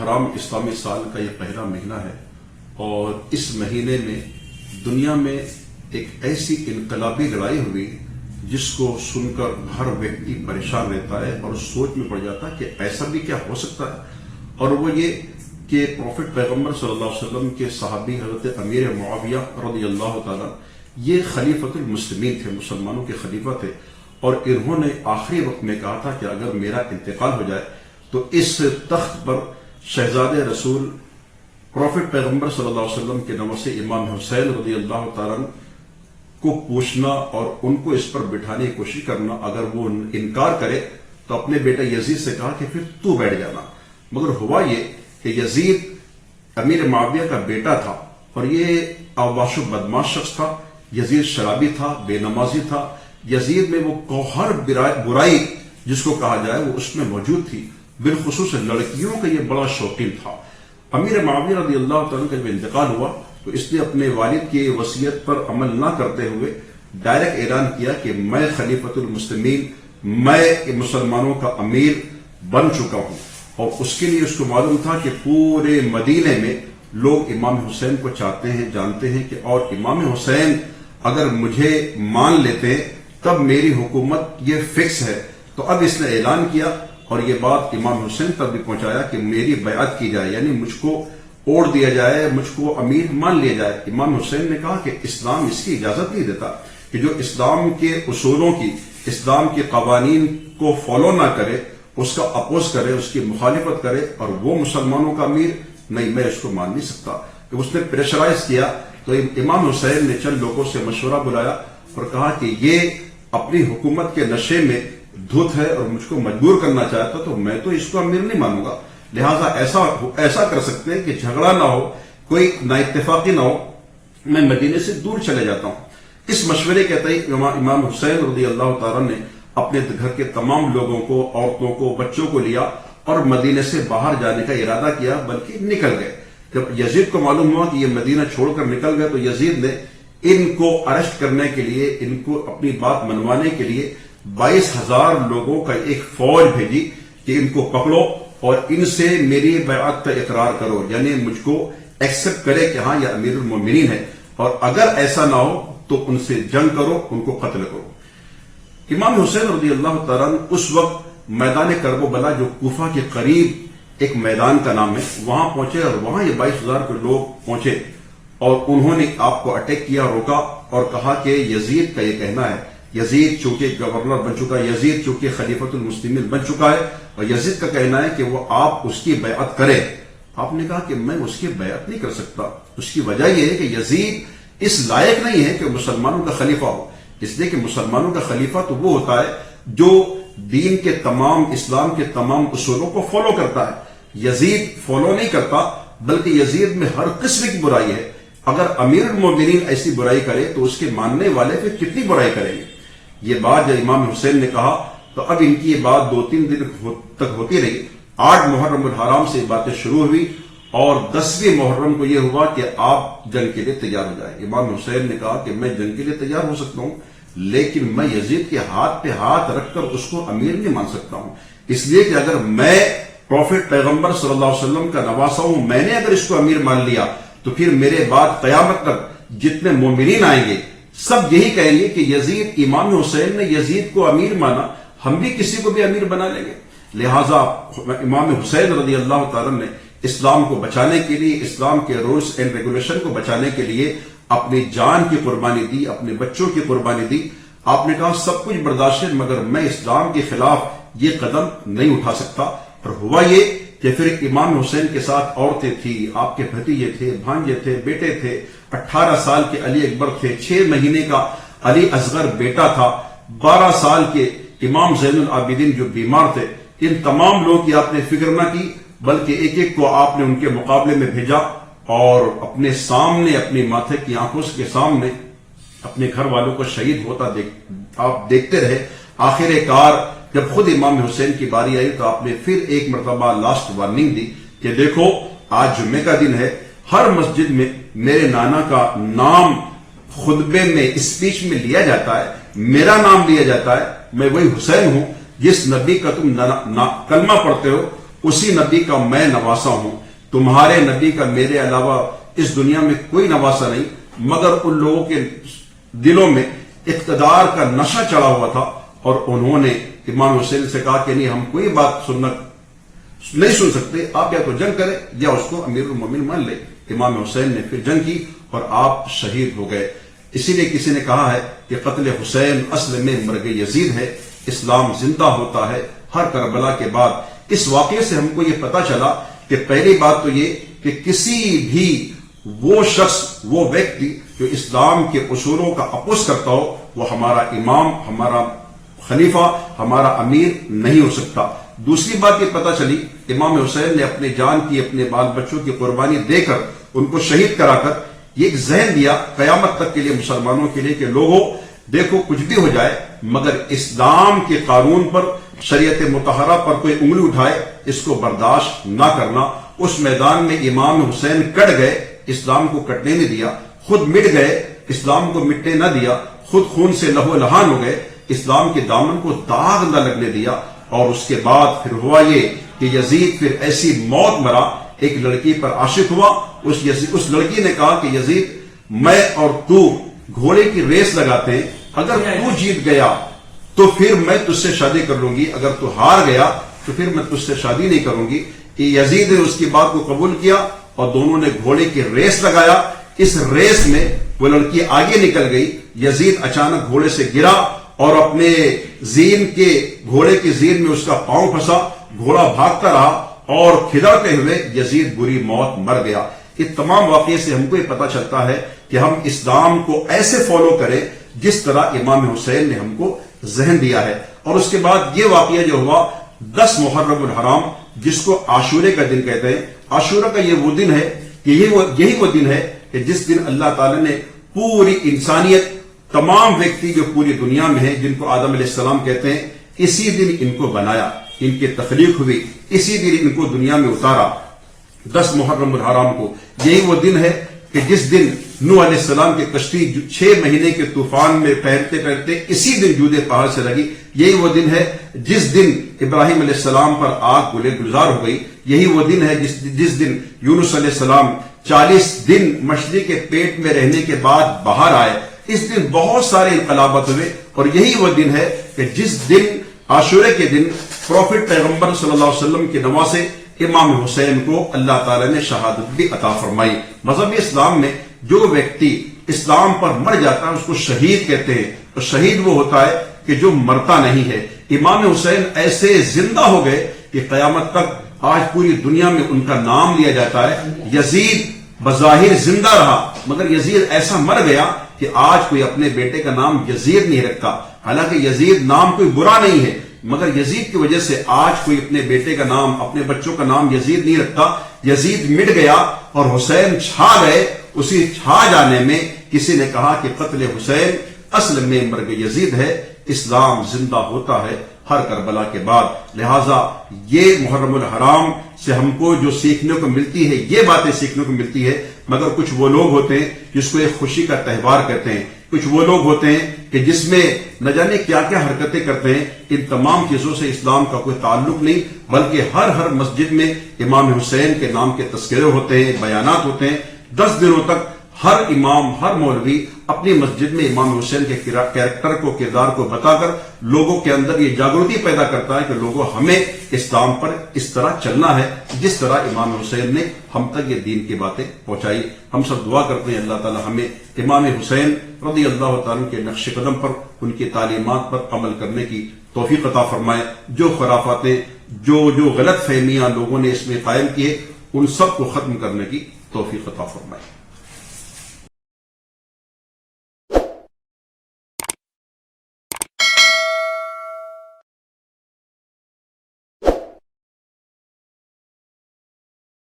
الحرام اسلامی سال کا یہ پہلا مہینہ ہے اور اس مہینے میں دنیا میں ایک ایسی انقلابی لڑائی ہوئی جس کو سن کر ہر ویکتی پریشان رہتا ہے اور سوچ میں پڑ جاتا ہے کہ ایسا بھی کیا ہو سکتا ہے، اور وہ یہ کہ پروفٹ پیغمبر صلی اللہ علیہ وسلم کے صحابی حضرت امیر معاویہ رضی اللہ تعالیٰ یہ خلیفۃ المسلمین تھے، مسلمانوں کے خلیفہ تھے، اور انہوں نے آخری وقت میں کہا تھا کہ اگر میرا انتقال ہو جائے تو اس تخت پر شہزادے رسول پروفٹ پیغمبر صلی اللہ علیہ وسلم کے نواسے امام حسین رضی اللہ تعالیٰ کو پوچھنا اور ان کو اس پر بٹھانے کی کوشش کرنا، اگر وہ انکار کرے تو اپنے بیٹے یزید سے کہا کہ پھر تو بیٹھ جانا۔ مگر ہوا یہ کہ یزید امیر معاویہ کا بیٹا تھا اور یہ آواش و بدماش شخص تھا، یزید شرابی تھا، بے نمازی تھا، یزید میں وہ ہر برائی جس کو کہا جائے وہ اس میں موجود تھی، بالخصوص لڑکیوں کا یہ بڑا شوقین تھا۔ امیر معاویہ رضی اللہ تعالیٰ کا جب انتقال ہوا تو اس نے اپنے والد کی وصیت پر عمل نہ کرتے ہوئے ڈائریکٹ اعلان کیا کہ میں خلیفۃ المسلمین، میں مسلمانوں کا امیر بن چکا ہوں، اور اس کے لیے اس کو معلوم تھا کہ پورے مدینے میں لوگ امام حسین کو چاہتے ہیں، جانتے ہیں کہ اور امام حسین اگر مجھے مان لیتے تب میری حکومت یہ فکس ہے۔ تو اب اس نے اعلان کیا اور یہ بات امام حسین تک بھی پہنچایا کہ میری بیعت کی جائے، یعنی مجھ کو اوڑ دیا جائے، مجھ کو امیر مان لیا جائے۔ امام حسین نے کہا کہ اسلام اس کی اجازت نہیں دیتا کہ جو اسلام کے اصولوں کی، اسلام کے قوانین کو فالو نہ کرے، اس کا اپوز کرے، اس کی مخالفت کرے اور وہ مسلمانوں کا امیر، نہیں، میں اس کو مان نہیں سکتا۔ کہ اس نے پریشرائز کیا تو امام حسین نے چند لوگوں سے مشورہ بلایا اور کہا کہ یہ اپنی حکومت کے نشے میں دھت ہے اور مجھ کو مجبور کرنا چاہتا تو میں تو اس کو امیر نہیں مانوں گا، لہٰذا ایسا کر سکتے ہیں کہ جھگڑا نہ ہو، کوئی نا اتفاقی نہ ہو، میں مدینے سے دور چلے جاتا ہوں۔ اس مشورے کے تحت امام حسین رضی اللہ تعالیٰ نے اپنے گھر کے تمام لوگوں کو، عورتوں کو، بچوں کو لیا اور مدینے سے باہر جانے کا ارادہ کیا، بلکہ نکل گئے۔ جب یزید کو معلوم ہوا کہ یہ مدینہ چھوڑ کر نکل گئے تو یزید نے ان کو اریسٹ کرنے کے لیے، ان کو اپنی بات منوانے کے لیے 22,000 لوگوں کا ایک فوج بھیجی کہ ان کو پکڑو اور ان سے میری بیعت کا اقرار کرو، یعنی مجھ کو ایکسپٹ کرے کہ ہاں یہ امیر المومنین ہے، اور اگر ایسا نہ ہو تو ان سے جنگ کرو، ان کو قتل کرو۔ امام حسین رضی اللہ تعالیٰ اس وقت میدان کربلا جو کوفہ کے قریب ایک میدان کا نام ہے، وہاں پہنچے اور وہاں یہ 22,000 کے لوگ پہنچے اور انہوں نے آپ کو اٹیک کیا، روکا اور کہا کہ یزید کا یہ کہنا ہے، یزید چونکہ گورنر بن چکا ہے، یزید چونکہ خلیفۃ المسلمین بن چکا ہے، اور یزید کا کہنا ہے کہ وہ آپ اس کی بیعت کریں۔ آپ نے کہا کہ میں اس کی بیعت نہیں کر سکتا، اس کی وجہ یہ ہے کہ یزید اس لائق نہیں ہے کہ مسلمانوں کا خلیفہ ہو، اس لیے کہ مسلمانوں کا خلیفہ تو وہ ہوتا ہے جو دین کے تمام، اسلام کے تمام اصولوں کو فالو کرتا ہے۔ یزید فالو نہیں کرتا، بلکہ یزید میں ہر قسم کی برائی ہے۔ اگر امیر المومنین ایسی برائی کرے تو اس کے ماننے والے پھر کتنی برائی کریں گے۔ یہ بات جب امام حسین نے کہا تو اب ان کی یہ بات 2-3 دن تک ہوتی رہی۔ 8 محرم الحرام سے یہ باتیں شروع ہوئی اور 10ویں محرم کو یہ ہوا کہ آپ جنگ کے لیے تیار ہو جائیں۔ امام حسین نے کہا کہ میں جنگ کے لیے تیار ہو سکتا ہوں، لیکن میں یزید کے ہاتھ پہ ہاتھ رکھ کر اس کو امیر نہیں مان سکتا ہوں، اس لیے کہ اگر میں پروفٹ پیغمبر صلی اللہ علیہ وسلم کا نواسا ہوں، میں نے اگر اس کو امیر مان لیا تو پھر میرے بعد قیامت تک جتنے مومنین آئیں گے سب یہی کہیں گے کہ یزید، امام حسین نے یزید کو امیر مانا، ہم بھی کسی کو بھی امیر بنا لیں گے۔ لہٰذا امام حسین رضی اللہ تعالیٰ نے اسلام کو بچانے کے لیے، اسلام کے رولز اینڈ ریگولیشن کو بچانے کے لیے اپنی جان کی قربانی دی، اپنے بچوں کی قربانی دی۔ آپ نے کہا سب کچھ برداشت ہے مگر میں اسلام کے خلاف یہ قدم نہیں اٹھا سکتا۔ اور ہوا یہ کہ پھر امام حسین کے ساتھ عورتیں تھیں، آپ کے بھتیجے تھے، بھانجے تھے، بیٹے تھے، 18 سال کے علی اکبر تھے، 6 مہینے کا علی اصغر بیٹا تھا، 12 سال کے امام زین العابدین جو بیمار تھے۔ ان تمام لوگوں کی آپ نے فکر نہ کی، بلکہ ایک ایک کو آپ نے ان کے مقابلے میں بھیجا اور اپنے سامنے، اپنی ماتھے کی آنکھوں کے سامنے اپنے گھر والوں کو شہید ہوتا آپ دیکھتے رہے۔ آخر کار جب خود امام حسین کی باری آئی تو آپ نے پھر ایک مرتبہ لاسٹ وارننگ دی کہ دیکھو آج جمعے کا دن ہے، ہر مسجد میں میرے نانا کا نام خطبے میں، اسپیچ میں لیا جاتا ہے، میرا نام لیا جاتا ہے، میں وہی حسین ہوں جس نبی کا تم کلمہ پڑھتے ہو اسی نبی کا میں نواسا ہوں. تمہارے نبی کا میرے علاوہ اس دنیا میں کوئی نواسا نہیں, مگر ان لوگوں کے دلوں میں اقتدار کا نشہ چڑھا ہوا تھا اور انہوں نے امام حسین سے کہا کہ نہیں, ہم کوئی بات نہیں سن سکتے, آپ یا تو جنگ کریں یا اس کو امیر المومنین مان لے. امام حسین نے پھر جنگ کی اور آپ شہید ہو گئے. اسی لیے کسی نے کہا ہے کہ قتل حسین اصل میں مرگ یزید ہے, اسلام زندہ ہوتا ہے ہر کربلا کے بعد. اس واقعے سے ہم کو یہ پتا چلا کہ پہلی بات تو یہ کہ کسی بھی وہ شخص, وہ ویکتی جو اسلام کے اصولوں کا اپوز کرتا ہو, وہ ہمارا امام, ہمارا خلیفہ, ہمارا امیر نہیں ہو سکتا. دوسری بات یہ پتا چلی, امام حسین نے اپنے جان کی, اپنے بال بچوں کی قربانی دے کر, ان کو شہید کرا کر یہ ایک ذہن دیا قیامت تک کے لیے مسلمانوں کے لیے کہ لوگوں دیکھو کچھ بھی ہو جائے مگر اسلام کے قانون پر, شریعت مطہرہ پر کوئی انگلی اٹھائے اس کو برداشت نہ کرنا. اس میدان میں امام حسین کٹ گئے, اسلام کو کٹنے نہیں دیا, خود مٹ گئے, اسلام کو مٹنے نہ دیا, خود خون سے لہو لہان ہو گئے, اسلام کے دامن کو داغ نہ لگنے دیا. اور اس کے بعد پھر ہوا یہ کہ یزید پھر ایسی موت مرا, ایک لڑکی پر عاشق ہوا, اس لڑکی نے کہا کہ یزید میں اور تو گھوڑے کی ریس لگاتے ہیں, اگر تو جیت گیا تو پھر میں تجھ سے شادی کر لوں گی, اگر تو ہار گیا تو پھر میں تجھ سے شادی نہیں کروں گی. یزید نے اس کی بات کو قبول کیا اور دونوں نے گھوڑے کی ریس لگایا. اس ریس میں وہ لڑکی آگے نکل گئی, یزید اچانک گھوڑے سے گرا اور اپنے زین کے, گھوڑے کی زین میں اس کا پاؤں پھنسا, گھوڑا بھاگتا رہا اور کھدڑتے ہوئے یزید بری موت مر گیا. یہ تمام واقعے سے ہم کو یہ پتا چلتا ہے کہ ہم اسلام کو ایسے فالو کریں جس طرح امام حسین نے ہم کو ذہن دیا ہے. اور اس کے بعد یہ واقعہ جو ہوا 10 محرم الحرام, جس کو عاشورے کا دن کہتے ہیں. عاشورہ کا یہ وہ دن ہے کہ یہی وہ دن ہے کہ جس دن اللہ تعالی نے پوری انسانیت, تمام ویکتی جو پوری دنیا میں ہیں, جن کو آدم علیہ السلام کہتے ہیں, اسی دن ان کو بنایا, ان کی تخلیق ہوئی, اسی دن ان کو دنیا میں اتارا 10 محرم الحرام کو. یہی وہ دن ہے کہ جس دن نوح علیہ السلام کی کشتی 6 مہینے کے طوفان میں پہرتے پہرتے اسی دن جودے پہاڑ سے لگی. یہی وہ دن ہے جس دن ابراہیم علیہ السلام پر آگ گلزار ہو گئی. یہی وہ دن ہے جس دن یونس علیہ السلام 40 دن مچھلی کے پیٹ میں رہنے کے بعد باہر آئے. اس دن بہت سارے انقلابات ہوئے. اور یہی وہ دن ہے کہ جس دن عاشورے کے دن پروفٹ پیغمبر صلی اللہ علیہ وسلم کے نواسے امام حسین کو اللہ تعالی نے شہادت بھی عطا فرمائی. مذہب اسلام میں جو ویکتی اسلام پر مر جاتا ہے اس کو شہید کہتے ہیں. اور شہید وہ ہوتا ہے کہ جو مرتا نہیں ہے. امام حسین ایسے زندہ ہو گئے کہ قیامت تک آج پوری دنیا میں ان کا نام لیا جاتا ہے. یزید بظاہر زندہ رہا مگر یزید ایسا مر گیا کہ آج کوئی اپنے بیٹے کا نام یزید نہیں رکھتا. حالانکہ یزید نام کوئی برا نہیں ہے, مگر یزید کی وجہ سے آج کوئی اپنے بیٹے کا نام, اپنے بچوں کا نام یزید نہیں رکھتا. یزید مٹ گیا اور حسین چھا گئے. اسی چھا جانے میں کسی نے کہا کہ قتل حسین اصل میں مرگ یزید ہے, اسلام زندہ ہوتا ہے ہر کربلا کے بعد. لہٰذا یہ محرم الحرام سے ہم کو جو سیکھنے کو ملتی ہے, یہ باتیں سیکھنے کو ملتی ہے. مگر کچھ وہ لوگ ہوتے ہیں جس کو ایک خوشی کا تہوار کہتے ہیں, کچھ وہ لوگ ہوتے ہیں کہ جس میں نہ جانے کیا کیا حرکتیں کرتے ہیں. ان تمام چیزوں سے اسلام کا کوئی تعلق نہیں, بلکہ ہر مسجد میں امام حسین کے نام کے تذکرے ہوتے ہیں, بیانات ہوتے ہیں. 10 دنوں تک ہر امام, ہر مولوی اپنی مسجد میں امام حسین کے کیریکٹر کو, کردار کو بتا کر لوگوں کے اندر یہ جاگرتی پیدا کرتا ہے کہ لوگوں ہمیں اسلام پر اس طرح چلنا ہے جس طرح امام حسین نے ہم تک یہ دین کی باتیں پہنچائی. ہم سب دعا کرتے ہیں اللہ تعالی ہمیں امام حسین رضی اللہ تعالیٰ کے نقش قدم پر, ان کی تعلیمات پر عمل کرنے کی توفیق عطا فرمائے. جو خرافاتیں, جو غلط فہمیاں لوگوں نے اس میں قائم کیے, ان سب کو ختم کرنے کی توفیق عطا فرمائے.